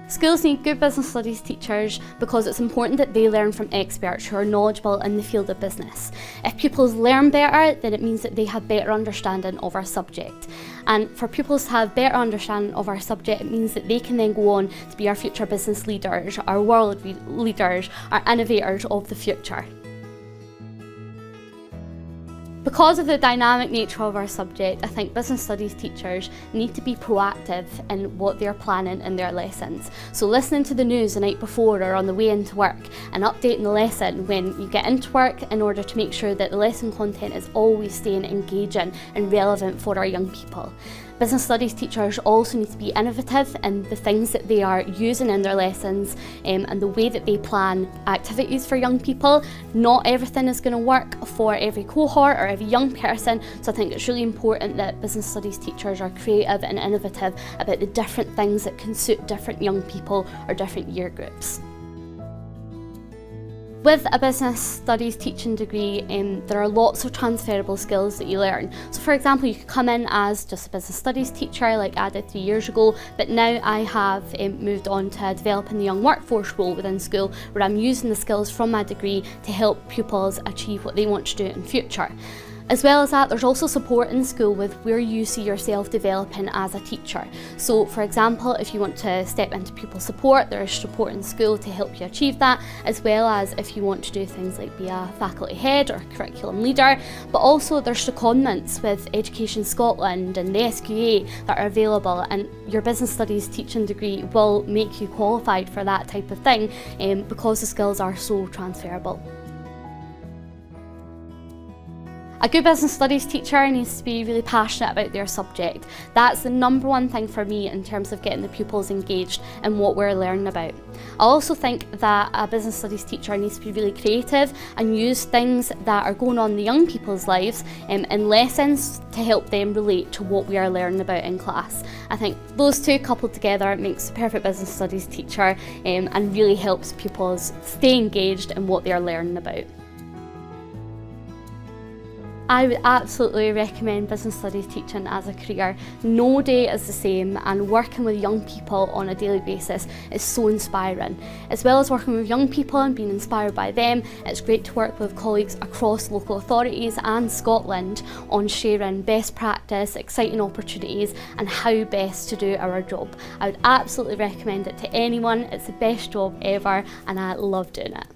Schools need good business studies teachers because it's important that they learn from experts who are knowledgeable in the field of business. If pupils learn better, then it means that they have better understanding of our subject. And for pupils to have better understanding of our subject, it means that they can then go on to be our future business leaders, our world leaders, our innovators of the future. Because of the dynamic nature of our subject, I think business studies teachers need to be proactive in what they're planning in their lessons. So listening to the news the night before or on the way into work and updating the lesson when you get into work in order to make sure that the lesson content is always staying engaging and relevant for our young people. Business studies teachers also need to be innovative in the things that they are using in their lessons and the way that they plan activities for young people. Not everything is going to work for every cohort or every young person, so I think it's really important that business studies teachers are creative and innovative about the different things that can suit different young people or different year groups. With a business studies teaching degree, there are lots of transferable skills that you learn. So for example, you could come in as just a business studies teacher like I did 3 years ago, but now I have moved on to developing the young workforce role within school, where I'm using the skills from my degree to help pupils achieve what they want to do in future. As well as that, there's also support in school with where you see yourself developing as a teacher. So for example, if you want to step into pupil support, there is support in school to help you achieve that, as well as if you want to do things like be a faculty head or curriculum leader. But also there's secondments with Education Scotland and the SQA that are available, and your business studies teaching degree will make you qualified for that type of thing because the skills are so transferable. A good business studies teacher needs to be really passionate about their subject. That's the number one thing for me in terms of getting the pupils engaged in what we're learning about. I also think that a business studies teacher needs to be really creative and use things that are going on in the young people's lives in lessons to help them relate to what we are learning about in class. I think those two coupled together makes the perfect business studies teacher and really helps pupils stay engaged in what they are learning about. I would absolutely recommend business studies teaching as a career. No day is the same, and working with young people on a daily basis is so inspiring. As well as working with young people and being inspired by them, it's great to work with colleagues across local authorities and Scotland on sharing best practice, exciting opportunities and how best to do our job. I would absolutely recommend it to anyone. It's the best job ever and I love doing it.